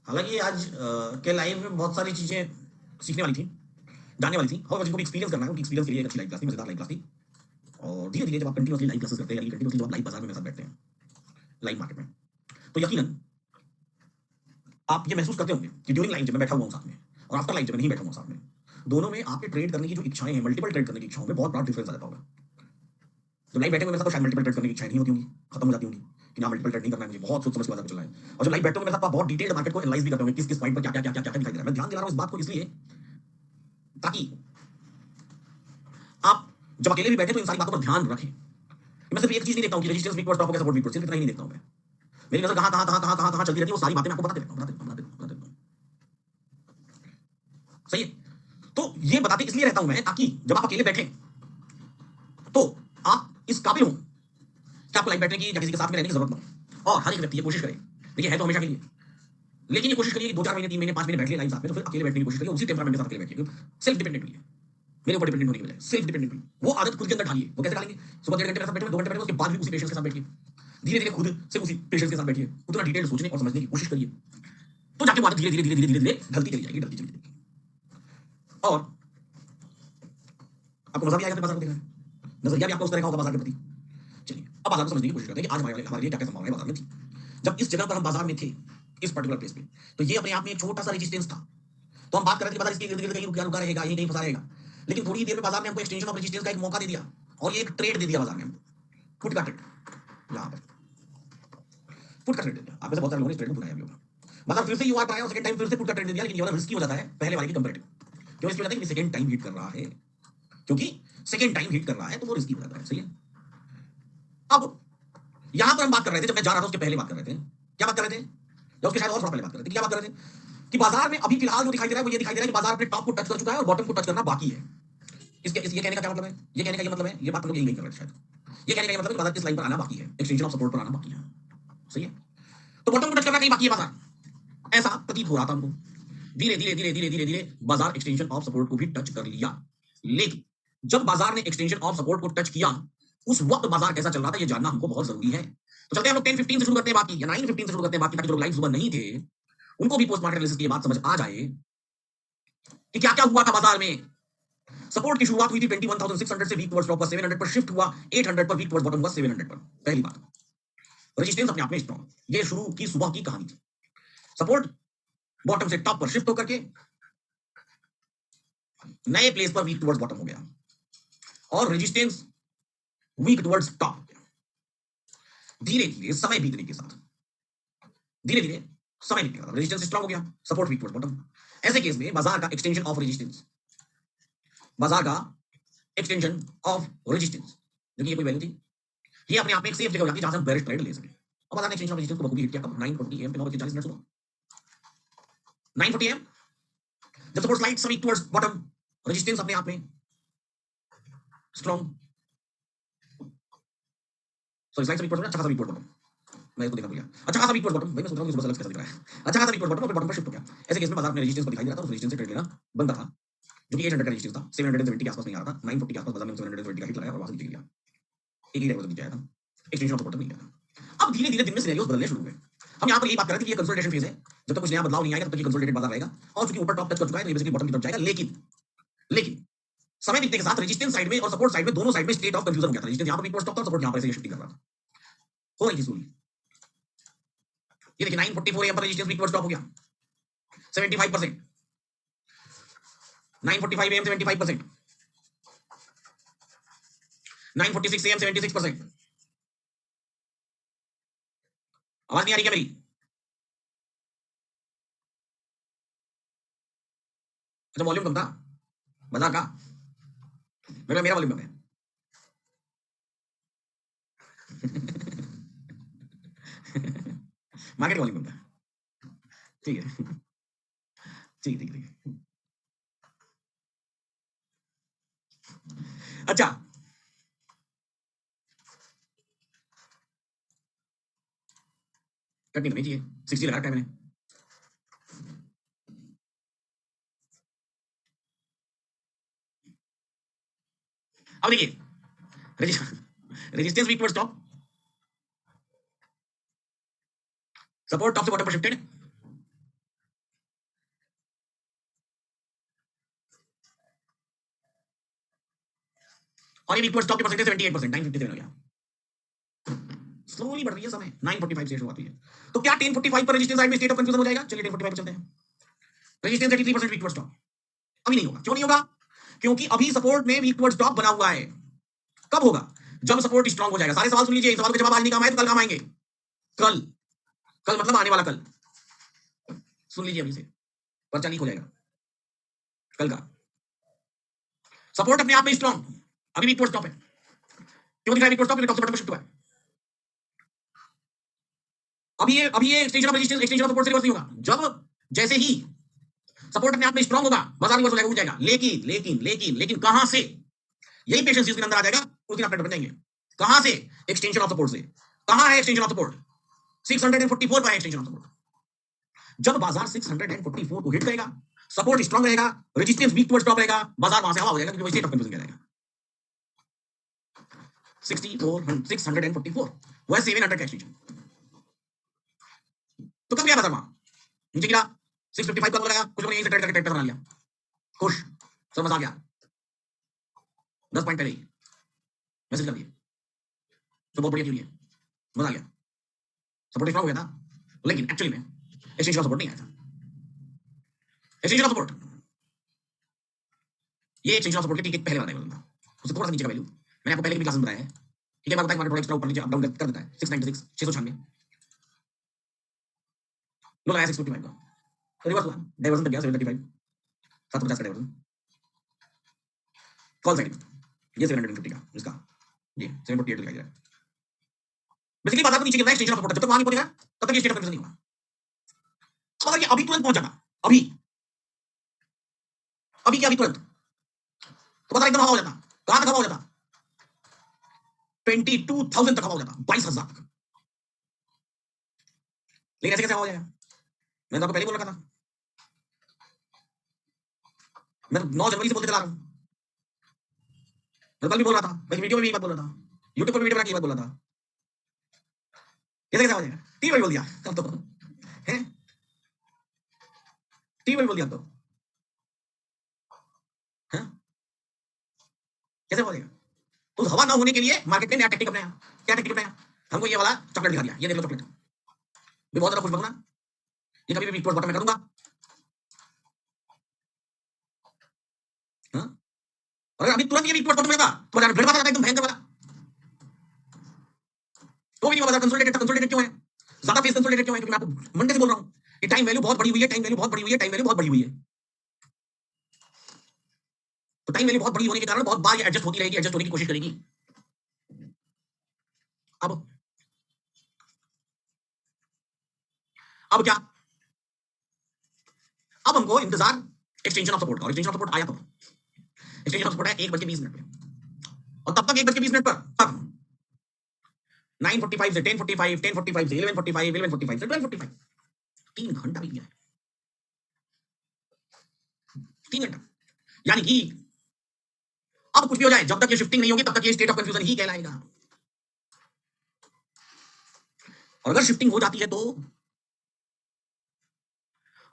हालांकि आज के लाइव में बहुत सारी चीजें सीखने वाली थी, जानने वाली थी, और जिनको भी एक्सपीरियंस करना है उनकी एक्सपीरियंस के लिए एक अच्छी लाइव क्लास थी, मजेदार लाइव क्लास थी। और धीरे धीरे जब आप कंटिन्यूसली लाइव क्लासेस करते हैं, यानी कंटिन्यूसली जब आप लाइव बाजार में मेरे साथ बैठते हैं, लाइव मार्केट में, तो यकीनन आप ये महसूस करते होंगे कि ड्यूरिंग लाइव जब मैं बैठा हुआ हूँ साथ में, और आफ्टर लाइव जब मैं नहीं बैठा हुआ साथ में, दोनों में आपके ट्रेड करने की जो इच्छाएं हैं, मल्टीपल ट्रेड करने की इच्छाओं में बहुत बड़ा डिफरेंस आ जाता होगा। जब लाइव बैठे हुए मेरे साथ तो शायद मल्टीपल ट्रेड करने की इच्छाएं नहीं होती होंगी, खत्म हो जाती होंगी कि ना मल्टीपल ट्रेड नहीं करना है, मुझे बहुत सोच समझ के बाजार में चलना है। और जब लाइव बैठे हुए मेरे साथ, आप बहुत डिटेल्ड मार्केट को एनालाइज भी करते होंगे, किस किस पॉइंट पर क्या क्या क्या क्या क्या दिखाई दे रहा है। मैं ध्यान दिला रहा हूं इस बात को इसलिए ताकि आप जब अकेले भी बैठे तो इन सारी बातों पर ध्यान रखें। मैं सिर्फ एक चीज नहीं देखता हूं कि रेजिस्टेंस वीक स्टॉप हो गया, सपोर्ट वीक, सिर्फ इतना ही नहीं देखता हूं मैं। मेरी नजर कहां कहां कहां कहां कहां कहां चलती रहती है, वो सारी बातें मैं आपको बताते रहता हूं। सही है? तो ये बताते इसलिए रहता हूं मैं ताकि जब आप अकेले बैठे तो आप इस काबिल हो कि आपको लाइव बैठने की या किसी के साथ में रहने की जरूरत ना हो। और हर एक व्यक्ति ये कोशिश करे, देखिए है तो हमेशा के लिए, लेकिन ये कोशिश करिए कि 2-4 महीने 3 महीने 5 महीने बैठ लिए लाइव साथ में, तो फिर अकेले बैठने की कोशिश करिए, उसी टेम्परामेंट के साथ अकेले बैठिए, सेल्फ डिपेंडेंटली, मेरे ऊपर डिपेंडेंट होने की बजाय सेल्फ डिपेंडेंटली वो आदत खुद के अंदर ढालिए। वो कैसे डालेंगे? सुबह 1.5 घंटे के साथ बैठे, 2 घंटे बैठे, उसके बाद भी उसी पेशेंस के साथ बैठिए, धीरे धीरे खुद से उसी पेशेंस के साथ बैठिए, उतना डिटेल सोचने और समझने की कोशिश करिए, तो जाके वो आदत धीरे धीरे धीरे धीरे धीरे ढलती चली जाएगी, ढलती चली जाएगी। और आपको मजा भी आएगा बाजार को देखने में, नजरिया भी आपका उस तरह का होगा बाजार के प्रति। चलिए अब बाजार को समझने की कोशिश करते हैं कि आज हमारे लिए क्या क्या संभावनाएं बाजार में थी। जब इस जगह पर हम बाजार में थे, इस पर्टिकुलर प्लेस पे, तो ये अपने आप में एक छोटा सा रेजिस्टेंस था। तो हम बात कर रहे थे कि बाजार इसके इर्द गिर्द कहीं रुका रहेगा, यहीं कहीं फंसा रहेगा, लेकिन थोड़ी देर में बाजार ने हमको एक्सटेंशन ऑफ रेजिस्टेंस का एक मौका दे दिया, और ये एक ट्रेड दे दिया बाजार ने हमको, फुट का ट्रेड, यहाँ पर फुट का ट्रेड दे दिया। आप में से बहुत सारे लोगों ने इस ट्रेड में उठाया भी होगा। बाजार फिर से यू आर सेकंड टाइम फिर से फुट का ट्रेड दे दिया, लेकिन ये वाला रिस्की हो जाता है पहले वाले की कंपेरेटिव। क्यों रिस्की हो जाता है? क्योंकि सेकंड टाइम हिट कर रहा है, क्योंकि सेकंड टाइम हिट कर रहा है तो वो रिस्की हो जाता है। सही है? अब यहां पर हम बात कर रहे थे, जब मैं जा रहा था उसके पहले बात कर रहे थे, क्या बात कर रहे थे, या उसके शायद और थोड़ा पहले बात कर रहे थे, क्या बात कर रहे थे कि बाजार में अभी फिलहाल जो दिखाई दे रहा है वो ये दिखाई दे रहा है कि बाजार अपने टॉप को टच कर चुका है और बॉटम को टच करना बाकी है। ये कहने का क्या मतलब है? ये कहने का ये मतलब है, ये बात हम लोग यही नहीं कर रहे शायद, ये कहने का ये मतलब है कि बाजार इस लाइन पर आना बाकी है, एक्सटेंशन ऑफ सपोर्ट पर आना बाकी है। सही है? तो बॉटम को टच करना कहीं बाकी है बाजार, ऐसा प्रतीत हो रहा था हमको। धीरे धीरे धीरे धीरे धीरे धीरे बाजार एक्सटेंशन ऑफ सपोर्ट को भी टच कर लिया, लेकिन जब बाजार ने एक्सटेंशन ऑफ सपोर्ट को टच किया, उस वक्त बाजार कैसा चल रहा था ये जानना हमको बहुत जरूरी है। तो चलते हैं हम लोग 10:15 से शुरू करते हैं बाकी, या 9:15 से शुरू करते हैं बाकी, ताकि जो लोग लाइव सुबह नहीं थे उनको भी पोस्ट मार्केट एनालिसिस की बात समझ आ जाए कि क्या क्या हुआ था बाजार में। सपोर्ट की शुरुआत हुई थी 21,600 से, वीक टुवर्ड्स टॉप पर 700 पर शिफ्ट हुआ, 800 पर वीक टुवर्ड्स बॉटम हुआ 700 पर। पहली बात, रेजिस्टेंस अपने आप में स्ट्रॉन्ग, ये शुरू की सुबह की कहानी थी। सपोर्ट बॉटम से टॉप पर शिफ्ट होकर के नए प्लेस पर वीक टुवर्ड्स बॉटम हो गया, और रेजिस्टेंस वीक टुवर्ड्स टॉप हो गया। धीरे धीरे समय बीतने के साथ, धीरे धीरे समय बीतने के साथ रेजिस्टेंस स्ट्रॉन्ग हो गया, सपोर्ट वीक टुवर्ड्स बॉटम। ऐसे केस में बाजार का एक्सटेंशन ऑफ रेजिस्टेंस, बाजार का एक्सटेंशन ऑफ रेजिस्टेंस, देखिए ये कोई वैल्यू थी, ये अपने आप में एक सेफ जगह हो जाती है जहां से हम बेरिश ट्रेड ले सके। और बाजार ने एक्सटेंशन ऑफ रेजिस्टेंस को बखूबी हिट किया, कब? 9:40 AM पे, 9:40 सुबह 9:40 AM, जब support slide weak towards bottom, resistance अपने आप में strong, sorry slide weak towards, अच्छा खासा वीक टुवर्ड्स बॉटम, मैं इसको देखा भूल गया, अच्छा खासा वीक टुवर्ड्स बॉटम, भाई मैं सोच रहा हूं कि सुबह से अलग कैसा दिख रहा है, अच्छा खासा वीक टुवर्ड्स बॉटम, और बॉटम पर शिफ्ट हो गया। ऐसे केस में बाजार में रेजिस्टेंस पर दिखाई दे रहा था, उस रेजिस्टेंस से ट्रेड लेना बनता था, जो कि 800 का रेजिस्टेंस था, 770 के आसपास नहीं आ रहा था, 940 के आसपास बाजार में 770 का हिट लगाया और वहां से नीचे गया, एक ही लेवल नीचे आया था, एक्सटेंशन ऑफ सपोर्ट नहीं गया। अब धीरे धीरे दिन में सिनेरियोस बदलने शुरू हुए। हम यहाँ पर यही बात कर रहे थे कि ये कंसोलिडेशन फेज है, जब तक कुछ नया बदलाव नहीं आएगा तब तक ये कंसोलिडेटेड बाजार रहेगा, और चूंकि ऊपर टॉप टच कर चुका है तो ये बेसिकली बॉटम की तरफ जाएगा। लेकिन समय बीतने के साथ रेजिस्टेंस साइड में और सपोर्ट साइड में, दोनों साइड में स्टेट ऑफ कंफ्यूजन हो गया था। रेजिस्टेंस यहाँ पर वीक स्टॉप था, सपोर्ट यहाँ पर ऐसे शिफ्टिंग कर रहा था, हो रही थी स्लोली। ये देखिए 9:44 AM पर रेजिस्टेंस वीक स्टॉप हो गया 75%, 9:45 AM 75%, 9:46 AM 76%। आवाज नहीं आ रही क्या मेरी? अच्छा वॉल्यूम कम था बाजार का, मेरा वॉल्यूम कम है। मार्केट वॉल्यूम कम था, ठीक है, ठीक है, ठीक है। अच्छा कटनी नहीं चाहिए, 60 लगा रखा है मैंने। अब देखिए resistance weak towards top, support top से बॉटम पर शिफ्टेड, और ये वीक टू स्टॉक की परसेंटेज 78%, 957 हो गया। स्लोली बढ़ रही है समय, 945 से शुरुआत हुई है। तो क्या 1045 पर रेजिस्टेंस साइड में स्टेट ऑफ कंफ्यूजन हो जाएगा? चलिए 1045 पर चलते हैं। Resistance 83% weak to stock. अभी नहीं होगा। क्यों नहीं होगा? क्योंकि अभी सपोर्ट में वीक टू स्टॉक बना हुआ है। कब होगा? जब सपोर्ट स्ट्रांग हो जाएगा। सारे सवाल सुन लीजिए, सवाल के जवाब आज नहीं काम आए तो कल काम आएंगे। कल, कल मतलब आने वाला कल। सुन लीजिए अभी से, पर्चा लीक हो जाएगा कल का। सपोर्ट अपने आप में स्ट्रांग, अभी वीक टू स्टॉप है। क्यों दिख रहा है वीक टू स्टॉप? टॉप से बॉटम में शिफ्ट हुआ है। अभी ये extension of resistance, extension of support से रिवर्स नहीं होगा। जब जैसे ही सपोर्ट अपने आप में स्ट्रांग होगा, बाजार रिवर्स हो जाएगा, उठ जाएगा। लेकिन लेकिन लेकिन लेकिन कहां से? यही पेशेंस जिस दिन अंदर आ जाएगा उस दिन आप बन जाएंगे। कहां से? एक्सटेंशन ऑफ सपोर्ट से। कहां है एक्सटेंशन ऑफ सपोर्ट? 644 पर है एक्सटेंशन ऑफ सपोर्ट। जब बाजार 644 को हिट करेगा, सपोर्ट स्ट्रांग रहेगा, रेजिस्टेंस वीक टुवर्ड्स टॉप रहेगा, बाजार वहां से हवा हो जाएगा, क्योंकि वो स्टेट ऑफ कंफ्यूजन कहलाएगा। 644 वो है 700 का एक्सटेंशन। तो कब गया बाजार वहां? नीचे गिरा, 655 का लगाया, कुछ लोगों ने यहीं से ट्रेड करके ट्रेड बना लिया, खुश, सब मजा आ गया। 10 पॉइंट पहले ही मैसेज कर दिए, तो बहुत बढ़िया क्यों नहीं है, मजा आ गया, सपोर्ट स्ट्रांग हो गया था। लेकिन एक्चुअली में एक्सटेंशन ऑफ सपोर्ट नहीं आया था। एक्सटेंशन ऑफ सपोर्ट, ये एक्सटेंशन ऑफ सपोर्ट के ठीक पहले वाला लेवल था, उससे थोड़ा सा नीचे का वैल्यू। मैंने आपको पहले की क्लास में बताया है कि क्या होता है, मार्केट ऊपर नीचे अप डाउन कर देता है। 696, 696 लो लगाया 655 का, रिवर्स हुआ, डाइवर्जन तक गया 735, 750 का डाइवर्जन, कॉल साइड ये 750 का, इसका ये 748 दिखाई दे रहा है। बेसिकली बाजार को नीचे गिरना है एक्सटेंशन ऑफ सपोर्ट, जब तक वहां नहीं पहुंचेगा तब तक ये स्टेट ऑफ कंफ्यूजन नहीं होगा। अगर ये अभी तुरंत पहुंच जाता, अभी अभी क्या, अभी तुरंत, तो बाजार एकदम हवा हो जाता। कहां तक हवा हो जाता? 22,000 तक हवा हो जाता, 22,000 तक। लेकिन ऐसे कैसे हवा हो जाएगा? मैंने तो आपको पहले बोल रखा था, मैं 9 जनवरी से बोलते चला रहा हूं, मैं कल भी बोल रहा था, मैं वीडियो में भी बात बोल रहा था, यूट्यूब पर वीडियो बना के बात बोल रहा था। कैसे कैसे हो जाएगा? टीवी में बोल दिया अब तो, हैं टीवी में बोल दिया तो, हैं कैसे हो जाएगा? तो हवा ना होने के लिए मार्केट ने नया टेक्निक अपनाया। क्या टेक्निक अपनाया? हमको ये वाला चॉकलेट दिखा दिया, ये देख लो चॉकलेट, मैं बहुत ज्यादा खुश बनूंगा, ये कभी भी वीक बॉटम में करूंगा। हाँ? अगर अभी तुरंत ये वीक बॉटम में था तो बाजार भिड़ जाता एकदम भयंकर वाला। तो भी नहीं बाजार कंसोलिडेटेड था। कंसोलिडेटेड क्यों है? ज्यादा फेस कंसोलिडेटेड क्यों है? क्योंकि मैं आपको मंडे से बोल रहा हूं कि टाइम वैल्यू बहुत बड़ी हुई है, टाइम वैल्यू बहुत बड़ी हुई है, टाइम वैल्यू बहुत बड़ी हुई है। तो टाइम वैल्यू बहुत बड़ी होने के कारण बहुत बार ये एडजस्ट होती रहेगी, एडजस्ट होने की कोशिश करेगी। अब क्या? अब हमको इंतजार एक्सटेंशन ऑफ सपोर्ट का, और एक्सटेंशन ऑफ सपोर्ट आया तो एक्सटेंशन ऑफ सपोर्ट है 1:20 पे, और तब तक 1:20 पर तब 9:45 से 10:45, 10:45 से 11:45, 11:45 से 12:45, 3 घंटा बीत गया है, 3 घंटा। यानी कि अब कुछ भी हो जाए, जब तक ये शिफ्टिंग नहीं होगी तब तक ये स्टेट ऑफ कंफ्यूजन ही कहलाएगा। और अगर शिफ्टिंग हो जाती है तो,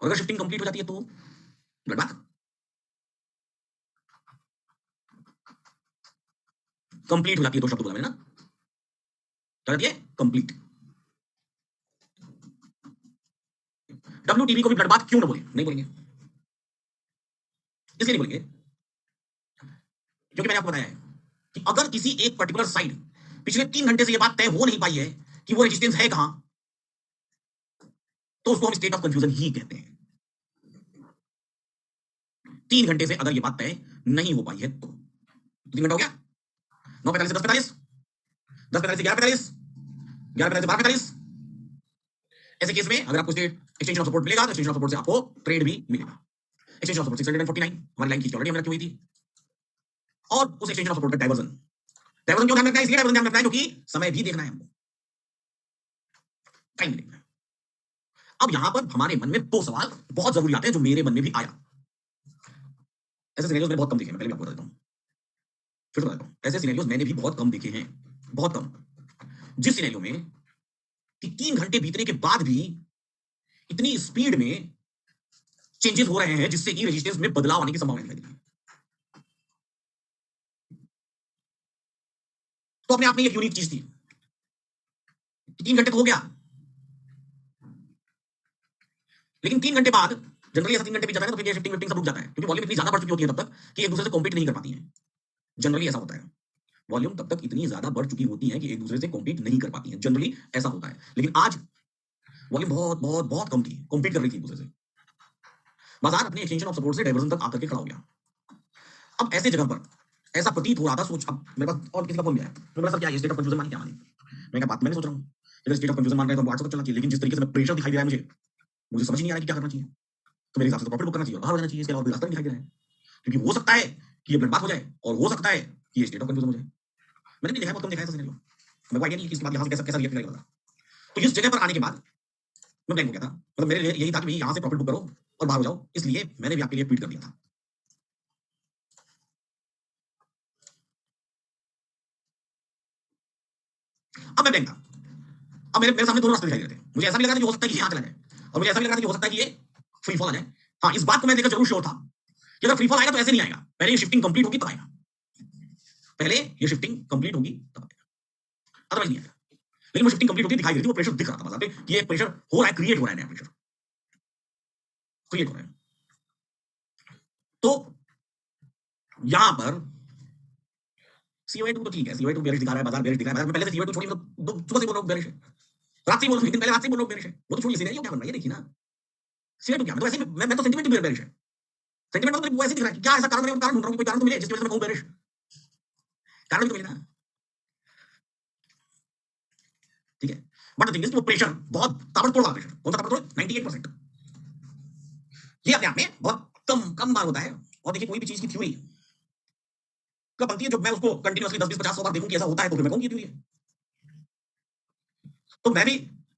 और अगर शिफ्टिंग कंप्लीट हो जाती है तो बात कंप्लीट हो जाती है। तो शब्द बोला मैंने ना, जाती है कंप्लीट। WTB को भी ब्लड बात क्यों ना बोले, नहीं बोलेंगे, इसलिए नहीं बोलेंगे क्योंकि मैंने आपको बताया है कि अगर किसी एक पर्टिकुलर साइड पिछले 3 घंटे से यह बात तय हो नहीं पाई है कि वो रेजिस्टेंस है कहां, तो उसको हम स्टेट ऑफ कंफ्यूजन ही कहते हैं। 3 घंटे से अगर ये बात तय नहीं हो पाई है तो 3 घंटा हो गया, 9:45 से 10:45, 10:45 से 11:45, 11:45 से 12:45। ऐसे केस में अगर आपको एक्सटेंशन ऑफ सपोर्ट मिलेगा तो एक्सटेंशन ऑफ सपोर्ट से आपको ट्रेड भी मिलेगा। एक्सटेंशन ऑफ सपोर्ट 649 हमारी लाइन की ऑलरेडी हमने रखी हुई थी, और उस एक्सटेंशन ऑफ सपोर्ट का डाइवर्जन, डाइवर्जन क्यों ध्यान रखना है? इसलिए डाइवर्जन ध्यान रखना है क्योंकि समय भी देखना है हमको, टाइम भी देखना है। अब यहां पर हमारे मन में 2 सवाल बहुत जरूरी आते हैं, जो मेरे मन में भी आया। ऐसे सिनेरियोस मैंने बहुत कम देखे हैं, मैं पहले भी आपको बता देता हूं, फिर बता देता हूं, ऐसे सिनेरियोस मैंने भी बहुत कम देखे हैं, बहुत कम। जिस सिनेरियो में कि 3 घंटे बीतने के बाद भी इतनी स्पीड में चेंजेस हो रहे हैं जिससे कि रेजिस्टेंस में बदलाव आने की संभावना दिखाई दे रही है। तो अपने आप में एक यूनिक चीज थी। 3 घंटे तो हो गया, लेकिन 3 घंटे बाद जनरली ऐसा 3 घंटे भी जाता है तो फिर ये शिफ्टिंग विफ्टिंग सब रुक जाता है, क्योंकि वॉल्यूम इतनी ज्यादा बढ़ चुकी होती है तब तक कि एक दूसरे से कॉम्पीट नहीं कर पाती है। जनरली ऐसा होता है, वॉल्यूम तब तक इतनी ज्यादा बढ़ चुकी होती है कि एक दूसरे से कॉम्पीट नहीं कर पाती है। जनरली ऐसा होता है, लेकिन आज वॉल्यूम बहुत बहुत बहुत कम थी, कॉम्पीट कर रही थी एक दूसरे से। बाजार अपने एक्सटेंशन ऑफ सपोर्ट से डाइवर्जन तक आकर के खड़ा हो गया। अब ऐसे जगह पर ऐसा प्रतीत हो रहा था, सोच, अब मेरे पास और किसी का फोन भी आया तो मेरा सर क्या ये स्टेट ऑफ कंफ्यूजन मानी क्या मानी? मैं क्या बात मैंने सोच रहा हूँ, अगर स्टेट ऑफ कंफ्यूजन मान रहे हैं तो व्हाट्सएप चलना चाहिए, लेकिन जिस तरीके से प्रेशर दिखाई दे रहा है मुझे समझ नहीं आ रहा है कि क्या करना चाहिए। तो मेरे हिसाब से तो प्रॉफिट बुक करना चाहिए और बाहर हो जाना चाहिए, इसके अलावा कोई रास्ता नहीं दिखाई दे रहा है, क्योंकि हो सकता है कि ये ब्लड बात हो जाए और हो सकता है कि ये स्टेट ऑफ कंफ्यूजन हो जाए। मैंने नहीं देखा है, बहुत कम देखा है ऐसा सिनेरियो, मेरे को आइडिया नहीं कि इसके बाद यहाँ से कैसा कैसा रिएक्ट करेगा। तो इस जगह पर आने के बाद मैं ब्लैंक हो गया था, मतलब मेरे लिए यही था कि भाई यहाँ से प्रॉफिट बुक करो और बाहर हो जाओ, इसलिए मैंने भी आपके लिए ट्वीट कर दिया था। अब मैं ब्लैंक था, अब मेरे सामने दोनों रास्ते दिखाई दे रहे थे। मुझे ऐसा भी लगा था कि हो सकता है कि यहाँ चला जाए, और मुझे ऐसा भी लगा था कि हो सकता है कि ये फ्री फॉल आ जाए। हाँ, इस बात को मैं देखकर जरूर श्योर था कि अगर फ्री फॉल आएगा तो ऐसे नहीं आएगा, पहले ये शिफ्टिंग कंप्लीट होगी तब आएगा, पहले ये शिफ्टिंग कंप्लीट होगी तब आएगा, अदरवाइज नहीं आएगा। लेकिन वो शिफ्टिंग कंप्लीट होती दिखाई दे रही थी, वो प्रेशर दिख रहा था बाजार पे कि ये प्रेशर हो रहा है, क्रिएट हो रहा है, नया प्रेशर क्रिएट हो रहा है। तो यहां पर CO2 तो ठीक है, CO2 बेरिश दिखा रहा है, बाजार बेरिश दिखा रहा है, मैं पहले से CO2 छोड़ी, मतलब सुबह से बोल रहा हूं बेरिश है, रात से बोल रहा हूं, एक दिन पहले रात से बोल रहा हूं बेरिश है, वो तो छोड़िए, सिनेरियो क्या बन रहा है ये देखिए ना। CO2 क्या, मैं तो ऐसे मैं तो सेंटीमेंट भी बेरिश है, सेंटीमेंट तो वैसे दिख रहा है, क्या ऐसा कारण ढूंढ रहा हूं, कोई कारण तो मिले जिसकी वजह से मैं कहूं बेरिश, कारण भी तो मिले ना। ठीक है, बट द थिंग इज वो प्रेशर बहुत ताबड़तोड़ वाला प्रेशर, कौन सा ताबड़तोड़? 98%। ये अपने आप में बहुत कम कम बार होता है। और देखिए, कोई भी चीज की थ्योरी कब बनती है, जब मैं उसको कंटिन्यूअसली 10 20 50 100 बार देखूं कि ऐसा होता है, तो फिर मैं कहूं कि थ्योरी है। तो मैं भी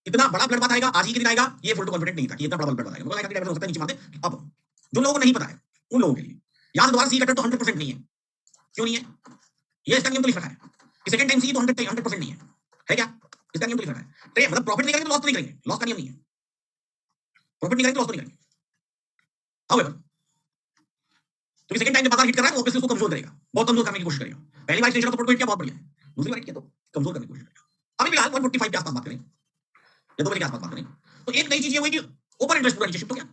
इतना बड़ा ब्लड बात आएगा आज ही के दिन आएगा, ये फुल टू कॉन्फिडेंट नहीं था कि इतना बड़ा ब्लड बात आएगा, मुझे लगा कि डायवर्जन हो सकता है नीचे मारते। अब जो लोगों को नहीं पता है उन लोगों के लिए याद दोबारा सी कटर तो 100% नहीं है। क्यों नहीं है? ये इसका नियम तो लिख रखा है कि सेकंड टाइम सी तो 100% नहीं है क्या? इसका नियम तो लिख रखा है, तो मतलब प्रॉफिट नहीं करेंगे तो लॉस तो नहीं करेंगे, लॉस का नियम नहीं है, प्रॉफिट नहीं करेंगे तो लॉस तो नहीं करेंगे। हाउएवर, तो सेकंड टाइम जब बाजार हिट कर रहा है तो ऑब्वियसली उसको कमजोर करेगा, बहुत कमजोर करने की कोशिश करेगा। पहली बार स्टेशन सपोर्ट को हिट किया, बहुत बढ़िया है, दूसरी बार हिट किया तो कमजोर करने की कोशिश करेगा। अभी फिलहाल 145 के आसपास बात करें या 2 बजे के आसपास बात करें, तो एक नई चीज ये हुई कि ओपन इंटरेस्ट पूरा नीचे शिफ्ट हो गया,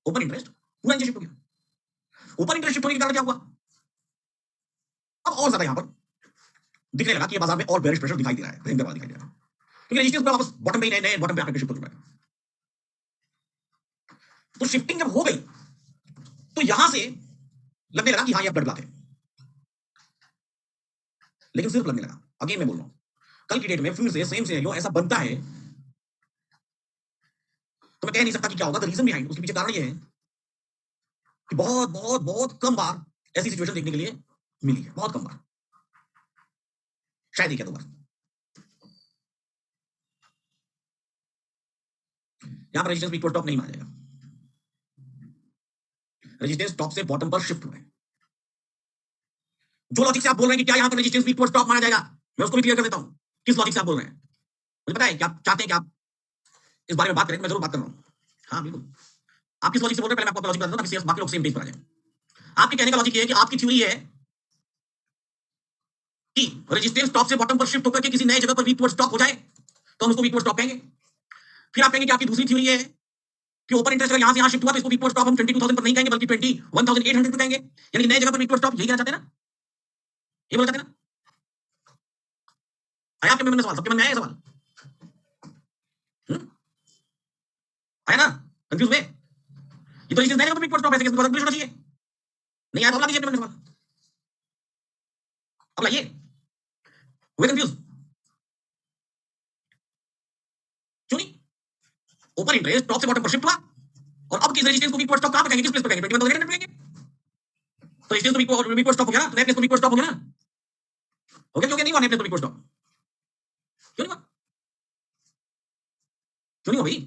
ओपन इंटरेस्ट पूरा नीचे शिफ्ट हो गया। ओपन इंटरेस्ट शिफ्ट होने के कारण क्या हुआ, अब और ज्यादा यहां पर दिखने लगा कि ये बाजार में और बेरिश प्रेशर दिखाई दे रहा है, भयंकर वाला दिखाई दे रहा है, क्योंकि रेजिस्टेंस पे वापस बॉटम पे नए बॉटम पे आकर शिफ्ट हो चुका है। तो शिफ्टिंग जब हो गई तो यहां से लगने लगा कि हाँ ये ब्लड ब्लॉक है, लेकिन सिर्फ लगने लगा। अगेन मैं बोल रहा हूं, कल की डेट में फिर से सेम सिनेरियो ऐसा बनता है तो मैं कह नहीं सकता कि क्या होगा। द रीजन बिहाइंड, उसके पीछे कारण ये है कि बहुत बहुत बहुत कम बार ऐसी सिचुएशन देखने के लिए मिली है, बहुत कम बार, शायद एक या 2 बार। यहां पर रेजिस्टेंस इक्वल टॉप नहीं माना जाएगा, रेजिस्टेंस टॉप से बॉटम पर शिफ्ट हुआ है। जो लॉजिक से आप बोल रहे हैं कि क्या यहां पर रेजिस्टेंस इक्वल टॉप माना जाएगा, मैं उसको भी क्लियर कर देता हूं, किस लॉजिक से आप बोल रहे हैं। मुझे पता है कि आप चाहते हैं कि आप इस बारे में बात करें, मैं जरूर बात कर रहा हूं। हाँ बिल्कुल, आप किस लॉजिक से बोल रहे हैं, पहले मैं आपको लॉजिक बता देता हूं ताकि बाकी लोग सेम पेज पर आ जाए। आपके कहने का लॉजिक ये है कि आपकी थ्योरी है कि रेजिस्टेंस टॉप से बॉटम पर शिफ्ट होकर के किसी नए जगह पर वीक टुवर्ड्स टॉप हो जाए तो हम उसको वीक टुवर्ड्स टॉप कहेंगे। फिर आप कहेंगे कि आपकी दूसरी थ्योरी है कि ओपन इंटरेस्ट अगर यहां से यहां शिफ्ट हुआ तो इसको वीक टुवर्ड्स टॉप हम 22,000 पर नहीं कहेंगे बल्कि 21,800 पर कहेंगे, यानी नए जगह पर वीक टुवर्ड्स टॉप। यही कहना चाहते हैं ना, ये बोलना चाहते हैं ना? आया आपके मन में सवाल, सबके मन में आया ये सवाल? आया ना? कंफ्यूज हुए? ये तो रेजिस्टेंस नए जगह पर वीक टुवर्ड्स टॉप है, इसके बाद होना चाहिए। नहीं आया तो अगला कीजिए अपने मन में सवाल, अब लाइए। हुए कंफ्यूज? क्यों नहीं? ओपन इंटरेस्ट टॉप से बॉटम पर शिफ्ट हुआ और अब किस रेजिस्टेंस को वीक टुवर्ड्स टॉप कहां पे कहेंगे, किस प्लेस पर कहेंगे? 21,800 पे कहेंगे। तो रेजिस्टेंस तो वीक टुवर्ड्स टॉप हो गया ना, नए प्लेस पर वीक टुवर्ड्स टॉप हो गया ना, हो गया? क्यों नहीं हुआ नए प्लेस पर वीक टुवर्ड्स टॉप? क्यों नहीं हुआ? क्यों नहीं हुआ भाई?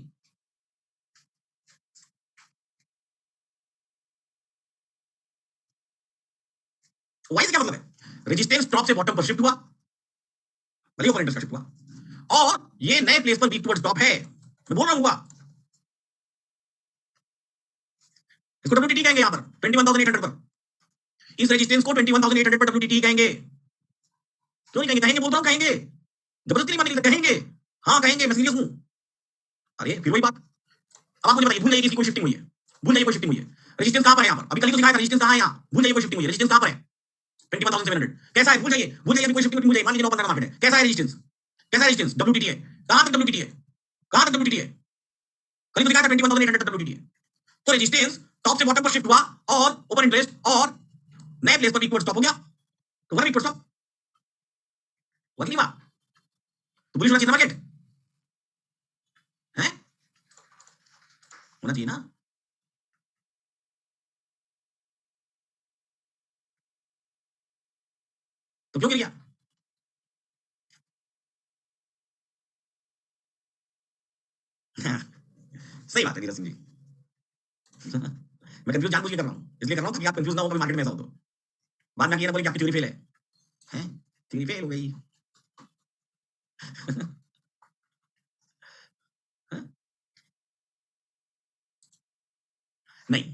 वाई से क्या मतलब है? रेजिस्टेंस टॉप से बॉटम पर शिफ्ट हुआ, भले ओपन इंटरेस्ट का शिफ्ट हुआ, और ये नए प्लेस पर वीक टुवर्ड्स टॉप है, मैं बोल रहा हूं हुआ। इसको WTT कहेंगे, यहां पर 21,800 पर, इस रेजिस्टेंस को 21,800 पर WTT कहेंगे। क्यों नहीं कहेंगे? कहेंगे, बोलता हूं कहेंगे, जबरदस्ती नहीं मानेंगे, कहेंगे, हाँ कहेंगे, मैं सीरियस हूं। अरे फिर वही बात, अब आप मुझे बताइए, भूल जाइए किसी कोई शिफ्टिंग हुई है, भूल जाइए कोई शिफ्टिंग हुई है, रेजिस्टेंस कहां पर है? यहां पर अभी कल ही तो दिखाया था, रेजिस्टेंस कहां है? यहां भूल जाइए कोई शिफ्टिंग हुई है, रेजिस्टेंस कहां पर है? 21700 कैसा है? भूल जाइए, भूल जाइए, अभी कोई शिफ्टिंग भूल जाइए, मान लीजिए 9-15 का मार्केट है, कैसा है रेजिस्टेंस? कैसा है रेजिस्टेंस? डब्ल्यूटीटी है, कहां तक डब्ल्यूटीटी है? कहां तक डब्ल्यूटीटी है? कल ही तो दिखाया था 21800 तक डब्ल्यूटीटी है। तो रेजिस्टेंस टॉप से बॉटम पर शिफ्ट हुआ और ओपन इंटरेस्ट और नए प्लेस पर वीक स्टॉप हो गया, तो वन वीक स्टॉप हुआ कि नहीं हुआ? तो बुलिश होना चाहिए मार्केट है, होना चाहिए ना? तो क्यों गिर गया? सही बात है नीरज सिंह जी। मैं कंफ्यूज जानबूझ के कर रहा हूं, इसलिए कर रहा हूं ताकि आप कंफ्यूज ना हो कभी मार्केट में ऐसा हो तो बाद में आके ये ना बोले कि आपकी थ्योरी फेल है, हैं? थ्योरी फेल हो गई। हैं? नहीं,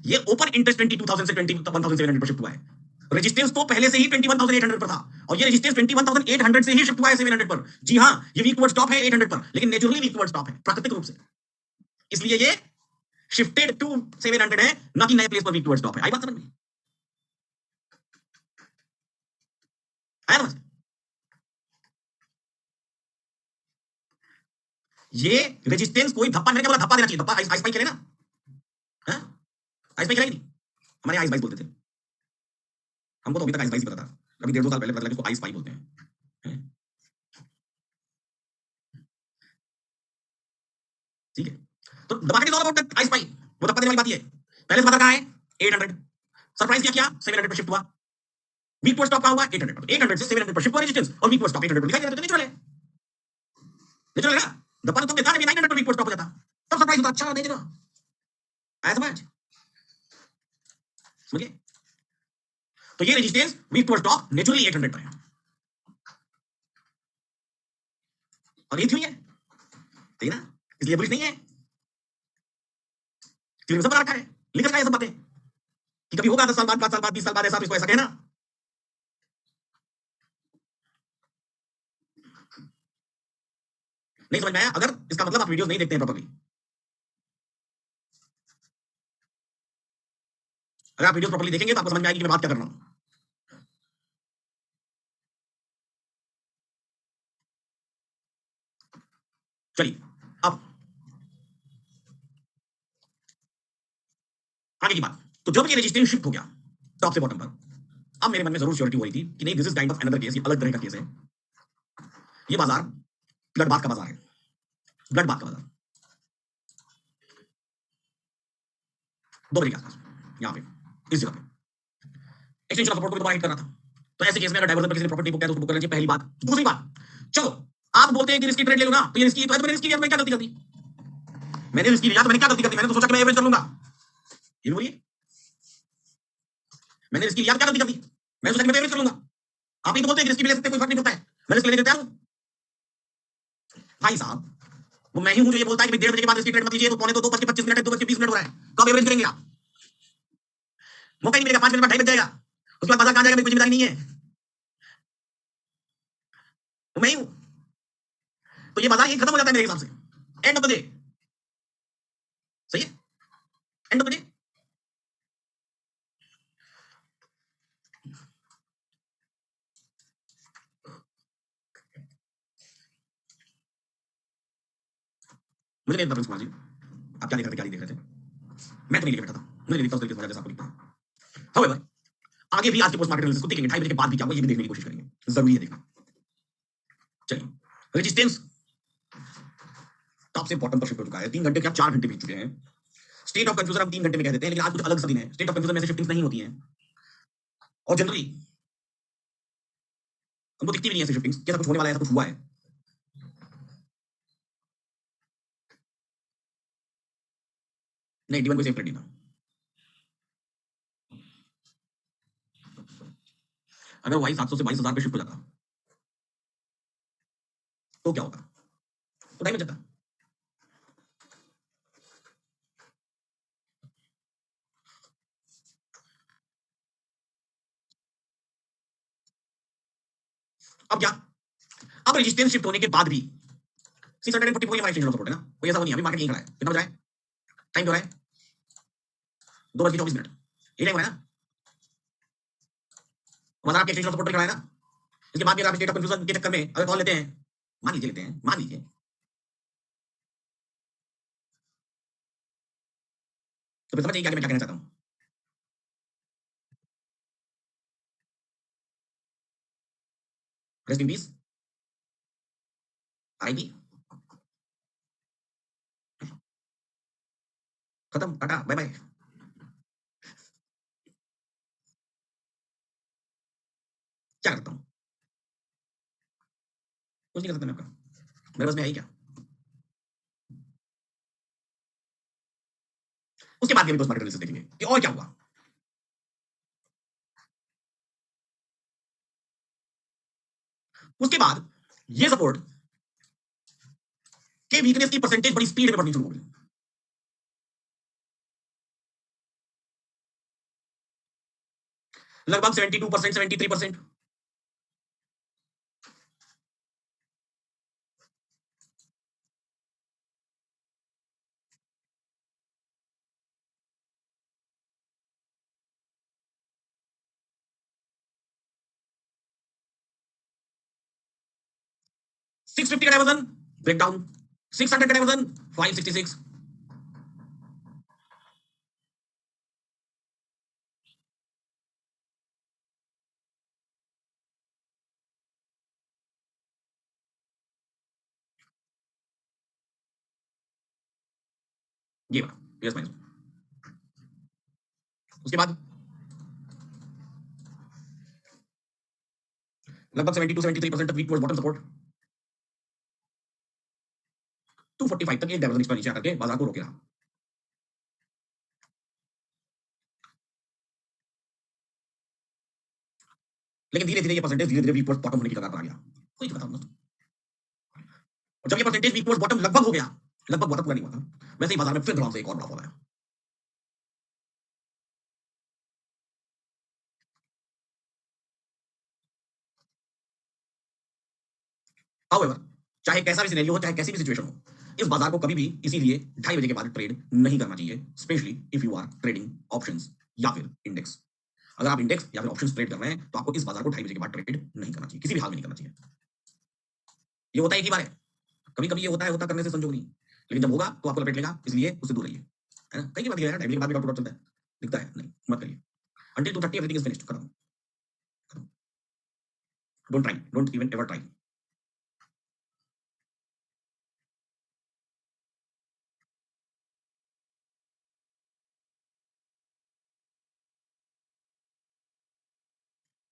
ये ओपन इंटरेस्ट 22,000 से 21,700 पर शिफ्ट हुआ है। रेजिस्टेंस तो पहले से ही 21,800 पर था और ये रेजिस्टेंस 21,800 से ही शिफ्ट हुआ है 700 पर। जी हाँ, ये वीक टुवर्ड्स टॉप है 800 पर, लेकिन नेचुरली वीक टुवर्ड्स टॉप है प्राकृतिक रूप से, इसलिए ये शिफ्टेड टू 700 है, ना कि नए प्लेस पर वीक टुवर्ड्स टॉप है। आई बात समझ में? आया समझ? ये रेजिस्टेंस कोई धप्पा, मैंने क्या बोला? धप्पा देना चाहिए, धप्पा आइस आइस पाई खेले ना, हाँ? आइस पाई खेला नहीं? हमारे यहाँ आइस बाइस बोलते थे, हमको तो अभी तक आइस बाइस ही पता था, अभी 1.5-2 साल पहले पता लगा इसको आइस पाई बोलते हैं, हैं? ठीक है, तो the market is all about I spy, वो धप्पा देने वाली बात ये है। पहले से बाजार कहाँ है? 800। सरप्राइज क्या किया? 700 पर शिफ्ट हुआ, वीक टू स्टॉप कहाँ हुआ? 800 पर, 800 से 700 पर शिफ्ट हुआ रेजिस्टेंस, और वीक टू स्टॉप 800 पर दिखाई दे रहा है, तो नेचुरल है, नेचुरल है ना? धप्पा तो तुम देखा ना, 900 पर वीक टू स्टॉप हो जाता, तब सरप्राइज होता, अच्छा नहीं देखा, आया समझ? समझिए, तो ये resistance weak to stop naturally 800 पर है, और ये थी है, ठीक है ना? इसलिए बुलिश नहीं है, क्योंकि सब बना रखा है, लिख रखा है सब बातें कि कभी होगा 10 साल बाद, 5 साल बाद, 20 साल बाद ऐसा, तो इसको ऐसा कहना। नहीं समझ में आया? अगर इसका मतलब आप वीडियोस नहीं देखते हैं प्रॉपर्ली, अगर आप वीडियो प्रॉपर्ली देखेंगे तो आपको समझ में आएगी कि मैं बात क्या कर रहा हूं। चलिए, अब आगे की बात, तो जब ये रजिस्ट्रेशन शिफ्ट हो गया टॉप से बॉटम पर, अब मेरे मन में जरूर श्योरिटी हो रही थी कि नहीं, this is kind of another case, ये अलग तरह का केस है, ये बाजार ब्लडबाथ का बाजार है, ब्लडबाथ का बाजार। 2 बजे के आसपास यहाँ पे इस जगह पे एक्सटेंशन ऑफ सपोर्ट को भी दोबारा हिट करना था, तो ऐसे केस में अगर डाइवर्जन पर किसी ने प्रॉपर्टी बुक किया तो उसको बुक करना चाहिए, पहली बात। दूसरी बात, चलो आप बोलते हैं कि रिस्की ट्रेड ले लो ना, तो ये रिस्की तो है, तो मैंने रिस्की लिया, तो मैंने क्या गलती कर दी? मैंने रिस्की लिया तो मैंने क्या गलती कर दी? मैंने तो सोचा कि मैं एवरेज कर लूंगा, ये बोलिए, मैंने रिस्की लिया तो क्या गलती कर दी? मैंने सोचा कि मैं एवरेज कर लूंगा। आप ही तो बोलते हैं कि रिस्की भी ले सकते हैं, कोई फर्क नहीं पड़ता है, मैंने रिस्क लेने देता हूं भाई साहब। वो मैं ही हूं जो ये बोलता है कि 1:30 बजे के बाद रिस्की ट्रेड मत लीजिए, तो पौने 2:25 है, 2:20 हो रहा है, कब एवरेज करेंगे आप? मौका ही नहीं मिलेगा, 5 मिनट बाद 2:30 बज जाएगा, उसके बाद बाजार कहां जाएगा, मेरी कोई जिम्मेदारी नहीं है, वो मैं ही हूं। तो ये बाजार यही खत्म हो जाता है मेरे हिसाब से, एंड ऑफ द डे, सही है, एंड ऑफ द डे। मुझे नहीं पता प्रिंस कुमार जी आप क्या लिख रहे थे, क्या नहीं लिख रहे थे, मैं तो नहीं लिख बैठा था, मुझे नहीं लिखता उस तरीके से मजा जैसा आपको लिखता हूं। हाउएवर, आगे भी आज के पोस्ट मार्केट एनालिसिस को देखेंगे, 2:30 बजे के बाद भी क्या होगा ये भी देखने की कोशिश करेंगे, जरूरी है देखना। चलिए, रेजिस्टेंस टॉप से बॉटम पर शिफ्ट हो चुका है, 3 घंटे क्या 4 घंटे बीत चुके हैं। स्टेट ऑफ कंफ्यूजन हम 3 घंटे में कह देते हैं, लेकिन आज कुछ अलग सा दिन है, स्टेट ऑफ कंफ्यूजन में से शिफ्टिंग नहीं होती है, और जनरली हमको दिखती भी नहीं है ऐसी शिफ्टिंग्स, क्या कुछ होने वाला है, ऐसा कुछ हुआ है। नहीं, D1 कोई सेफ ट्रेड नहीं था, अगर वाई 700 से 22,000 पे शिफ्ट हो जाता तो क्या होता? तो टाइम बच जाता। अब क्या, अब रेजिस्टेंस शिफ्ट होने के बाद भी 644 हमारा एक्सचेंज सपोर्ट है ना, कोई ऐसा वो नहीं है, अभी मार्केट यहीं खड़ा है, कितना बज रहा है, टाइम हो रहा है 2:24 ये टाइम हो रहा है ना, बाजार आपके एक्सचेंज सपोर्ट पर खड़ा है ना। इसके बाद भी अगर आप स्टेट ऑफ कंफ्यूजन के चक्कर में अगर कॉल लेते हैं, मान लीजिए लेते हैं, मान लीजिए, तो फिर समझ जाइए क्या मैं क्या कहना चाहता हूं। रेस्ट इन पीस, आएगी, खत्म, टाटा बाय बाय। क्या करता हूं, कुछ नहीं कर सकता मैं आपका, मेरे बस में आई क्या। उसके बाद भी पोस्ट मार्केट एनालिसिस देखेंगे कि और क्या हुआ। उसके बाद ये सपोर्ट के वीकनेस की परसेंटेज बड़ी स्पीड में बढ़नी शुरू हो गई, लगभग 72%, 73%। 650 का डायवर्जन ब्रेक डाउन, 600 का डायवर्जन 566, ये वाला प्लस माइनस। उसके बाद लगभग 72-73% तक वीक टुवर्ड्स बॉटम सपोर्ट, 245 तक एक डायवर्जन इसका नीचे आकर के बाजार को रोके रहा, लेकिन धीरे धीरे ये परसेंटेज धीरे धीरे वीक टुवर्ड्स बॉटम होने की कगार पर आ गया। कोई बताओ ना, और जब ये परसेंटेज वीक टुवर्ड्स बॉटम लगभग हो गया, लगभग बॉटम पूरा नहीं हुआ था, वैसे ही बाजार में फिर ग्राउंड से एक और बड़ा फॉल आया। हाउएवर, चाहे कैसा भी सिनेरियो हो, चाहे कैसी भी सिचुएशन हो, इस बाजार को कभी भी इसीलिए 2:30 बजे के बाद ट्रेड नहीं करना चाहिए, specially if you are trading options या फिर इंडेक्स। अगर आप इंडेक्स या फिर ऑप्शंस ट्रेड कर रहे हैं तो आपको इस बाजार को 2:30 बजे के बाद ट्रेड नहीं करना चाहिए, किसी भी हाल में नहीं करना चाहिए। ये होता है एक ही बार है, कभी कभी ये होता है, होता करने से संजोग नहीं, लेकिन जब होगा तो आपको लपेट लेगा, इसलिए उससे दूर रहिए, है ना। कई बार दिया है 2:30 बजे के बाद भी डॉट चलता है, दिखता है नहीं, मत करिए, अंटिल 2:30 एवरीथिंग इज फिनिश्ड, खत्म, don't try, don't even ever try.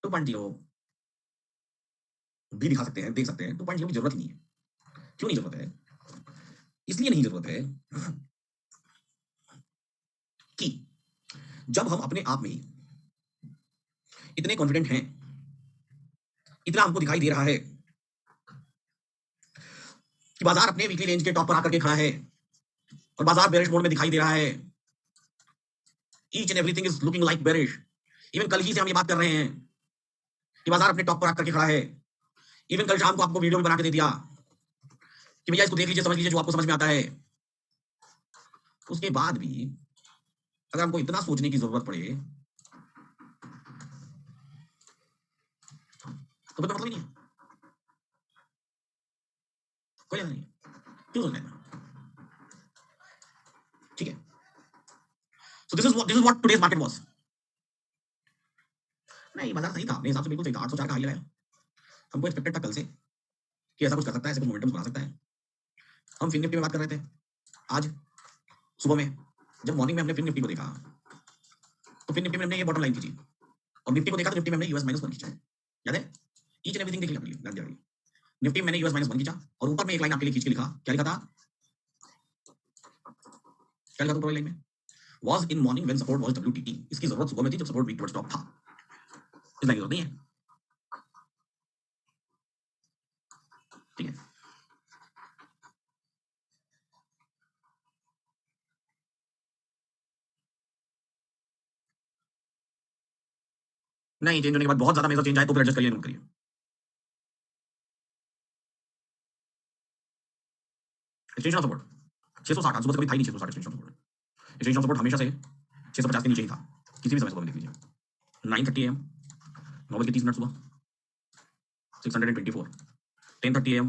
2.0 भी दिखा सकते हैं, देख सकते हैं, 2.0 की जरूरत ही नहीं है। क्यों नहीं जरूरत है, इसलिए नहीं जरूरत है कि जब हम अपने आप में ही इतने कॉन्फिडेंट हैं, इतना हमको दिखाई दे रहा है कि बाजार अपने वीकली रेंज के टॉप पर आकर के खड़ा है और बाजार बेरिश मोड में दिखाई दे रहा है, each and everything is looking like bearish. Even कल ही से हम ये बात कर रहे हैं कि बाजार अपने टॉप पर आकर के खड़ा है, इवन कल शाम को आपको वीडियो में बना के दे दिया कि भैया इसको देख लीजिए, समझ लीजिए जो आपको समझ में आता है। उसके बाद भी अगर हमको इतना सोचने की जरूरत पड़े तो मतलब ही नहीं है, कोई लेना नहीं है, क्यों सोचना है, ठीक है। So this is what today's market was. नहीं, बाजार सही था, मेरे हिसाब से बिल्कुल सही था, 804 का हाई लगाया, हमको एक्सपेक्टेड था कल से कि ऐसा कुछ कर सकता है, ऐसे कुछ मोमेंटम्स बना सकता है। हम फिन निफ्टी में बात कर रहे थे आज सुबह में, जब मॉर्निंग में हमने फिन निफ्टी को देखा तो फिन निफ्टी में हमने ये बॉटम लाइन खींची, और निफ्टी को देखा तो निफ्टी में हमने यूएस माइनस वन खींचा है, याद है, ईच एंड एवरीथिंग देख लिया आपने, ध्यान दिया। निफ्टी में मैंने यूएस माइनस वन खींचा और ऊपर में एक लाइन आपके लिए खींच के लिखा, क्या लिखा था, क्या लिखा था ऊपर लाइन में, was in morning when support was WTT। इसकी जरूरत सुबह में थी जब सपोर्ट वीक टुवर्ड्स टॉप था, इस लाइन की जरूरत नहीं है, ठीक है। नहीं, चेंज होने के बाद बहुत ज्यादा मेजर चेंज आए तो फिर एडजस्ट करिए, नोट करिए। एक्सटेंशन ऑफ सपोर्ट 660 आज सुबह से कभी था ही नहीं 660 extension of support. Extension of support हमेशा से 650 के नीचे ही था किसी भी समय सुबह में देख लीजिए 9:30 AM 9:30 सुबह 624 10:30 AM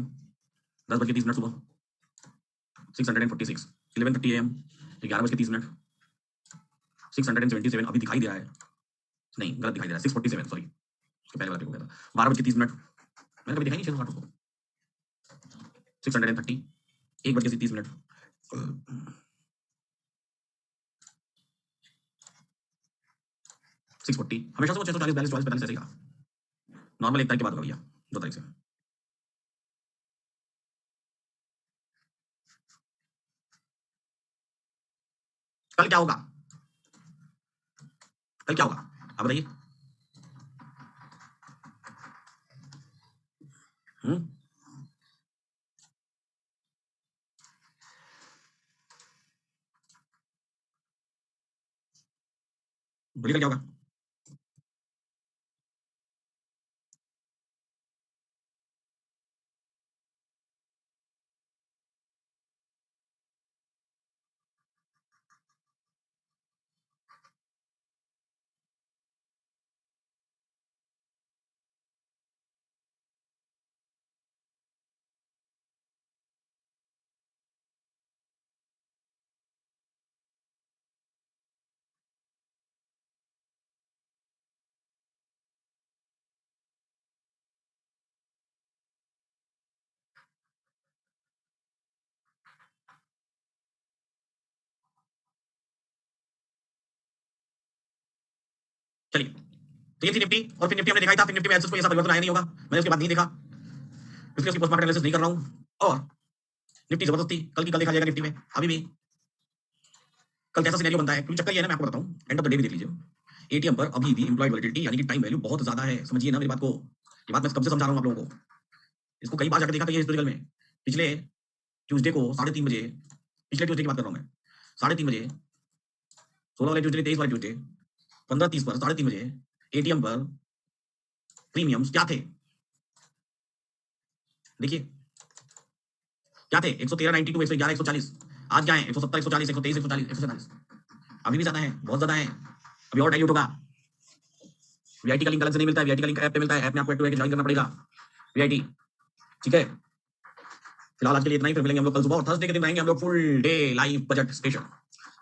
10:30 सुबह 646 11:30 AM 11:30 677 अभी दिखाई दे रहा है नहीं गलत दिखाई दे रहा है 647 सॉरी उसके पहले वाला पे हो गया था 12:30 मैंने कभी दिखाई नहीं 660 उसको 630 1:30 640 हमेशा से वो 640 42 44 45 ऐसे ही रहा नॉर्मल 1 तारीख के बाद होगा भैया 2 तारीख से कल क्या होगा कल क्या होगा आप बताइए बोलिए कल क्या होगा चलिए तो ये थी निफ्टी और फिर निफ्टी हमने देखा ही था फिर निफ्टी में एसेट्स को ऐसा परिवर्तन आया नहीं होगा मैंने उसके बाद नहीं देखा इसलिए उसकी पोस्ट मार्केट एनालिसिस नहीं कर रहा हूं और निफ्टी जबरदस्त थी कल की कल देखा जाएगा निफ्टी में अभी भी कल कैसा सिनेरियो बनता है क्योंकि चक्कर ये है ना मैं आपको बताऊं एंड ऑफ द डे भी देख लीजिए एटीएम पर अभी भी एम्प्लॉयड वॉलिटिलिटी यानी कि टाइम वैल्यू बहुत ज्यादा है समझिए ना मेरी बात को ये बात मैं कब से समझा रहा हूं आप लोगों को इसको कई बार जाकर देखा था ये हिस्टोरिकल में पिछले ट्यूसडे को 3:30 बजे पिछले ट्यूसडे की बात कर रहा हूं मैं 3:30 बजे 16 वाले ट्यूसडे 23 वाले ट्यूसडे 15:30 पर 3:30 बजे एटीएम पर प्रीमियम्स क्या थे देखिए क्या थे 113.92 111 140 आज क्या है 170 140 123 140 147 अभी भी ज्यादा है बहुत ज्यादा है अभी और डाइल्यूट होगा वीआईटी का लिंक अलग से नहीं मिलता है वीआईटी का लिंक ऐप पे मिलता है ऐप में आपको एक्टिव है ज्वाइन करना पड़ेगा वीआईटी ठीक है फिलहाल आज के लिए इतना ही फिर मिलेंगे हम लोग कल सुबह और थर्सडे के दिन रहेंगे हम लोग full day live budget special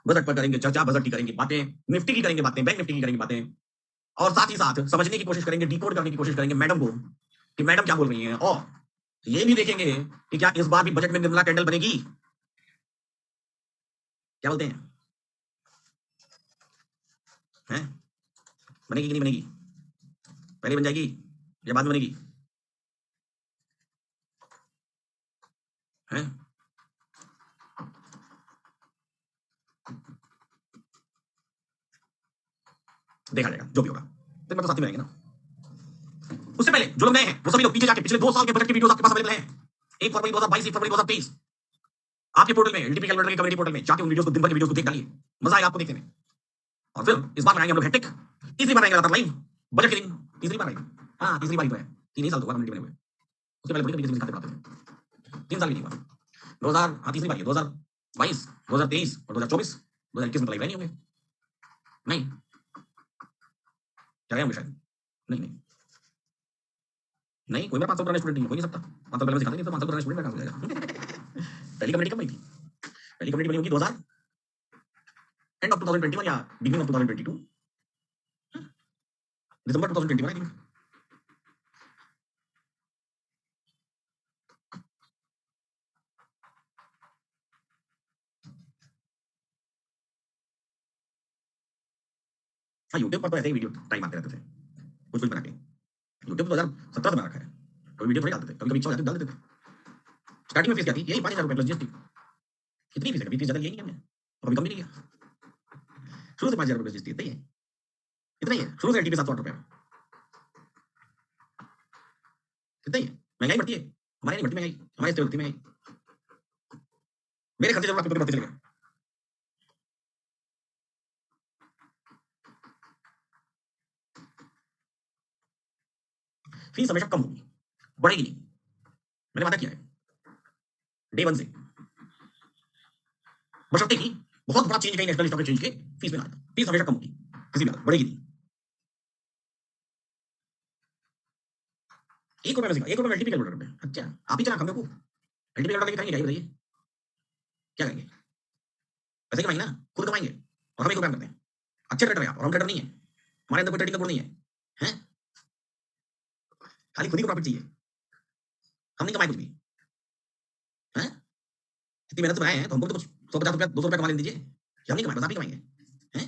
budget पर करेंगे चर्चा बजट की करेंगे बातें निफ्टी की करेंगे बातें बैंक निफ्टी की करेंगे बातें और साथ ही साथ समझने की कोशिश करेंगे डिकोड करने की कोशिश करेंगे मैडम को कि मैडम क्या बोल रही है और ये भी देखेंगे कि क्या इस बार भी बजट में निर्मला कैंडल बनेगी क्या बोलते हैं हैं बनेगी कि नहीं बनेगी पहले बन जाएगी या बाद में बनेगी हैं देखा जाएगा जो भी होगा तो मैं तो साथ ही में रहेंगे ना उससे पहले जो लोग नए हैं वो सभी लोग पीछे जाके पिछले 2 साल के बजट की वीडियोस आपके पास अवेलेबल हैं 1 फरवरी 2022 1 फरवरी 2023 आपके पोर्टल में एलटीपी कैलकुलेटर के कम्युनिटी पोर्टल में जाके उन वीडियोस को दिन भर के वीडियोस को देख डालिए मजा आएगा आपको देखने में और फिर इस बार बनाएंगे हम लोग हैट्रिक तीसरी बार आएंगे लगातार लाइव बजट के दिन तीसरी बार आएगा हाँ तीसरी बार ही तो है 3 ही साल तो हुआ कम्युनिटी बने हुए उसके पहले बड़ी तरीके से दिखाते पढ़ाते थे 3 साल भी नहीं हुआ 2000 हाँ तीसरी बार है 2022 2023 और 2024 2021 में तो लाइव नहीं होंगे नहीं क्या होंगे शायद नहीं नहीं नहीं कोई मेरा 500 पुराना स्टूडेंट नहीं हो ही नहीं सकता 5 साल पहले मैं सिखाता नहीं तो 5 साल पुराना स्टूडेंट कहां से हो जाएगा पहली कम्युनिटी कब बनी थी पहली कम्युनिटी बनी होगी 2000 एंड ऑफ 2021 या beginning of 2022 December 2021 I think हाँ यूट्यूब पर तो ऐसे ही वीडियो टाइम आते रहते थे कुछ कुछ बना के यूट्यूब 2017 से बना रखा है कोई वीडियो थोड़ी डालते थे कभी कभी इच्छा हो जाती डाल देते थे स्टार्टिंग में फीस क्या थी यही 5,000 रुपए प्लस जीएसटी कितनी फीस है कभी फीस ज्यादा यही नहीं है कभी कम भी नहीं है शुरू से 5,000 रुपए प्लस जीएसटी इतना ही है शुरू से एलटीपी 700 रुपए इतना ही है महंगाई बढ़ती है हमारे नहीं बढ़ती महंगाई हमारे बढ़ती महंगाई मेरे खर्चे जरूर आपके बढ़ते चले गए फीस हमेशा कम होगी बढ़ेगी नहीं मैंने वादा किया है डे 1 से बशर्ते कि बहुत बड़ा चेंज कहीं नेशनल स्टॉक एक्सचेंज के फीस में ना आए, फीस हमेशा कम होगी, किसी भी हालत बढ़ेगी नहीं। ₹1 में सीखा, ₹1 में एलटीपी कैलकुलेटर में। अच्छा, आप ही चला हम लोग को एलटीपी कैलकुलेटर लेके करेंगे क्या ये बताइए? क्या करेंगे? पैसे कमाएंगे ना, खुद कमाएंगे और हम एक रुपया करते हैं। अच्छे ट्रेडर है आप और हम ट्रेडर नहीं है, हमारे अंदर कोई ट्रेडिंग का गुण नहीं है, हैं? खाली खुद ही को प्रॉफिट चाहिए, हम नहीं कमाए कुछ भी, हैं? इतनी मेहनत से बनाए हैं तो हमको भी तो कुछ ₹150 ₹200 कमा लेने दीजिए, कि हम नहीं कमाए बस आप ही कमाएंगे, हैं?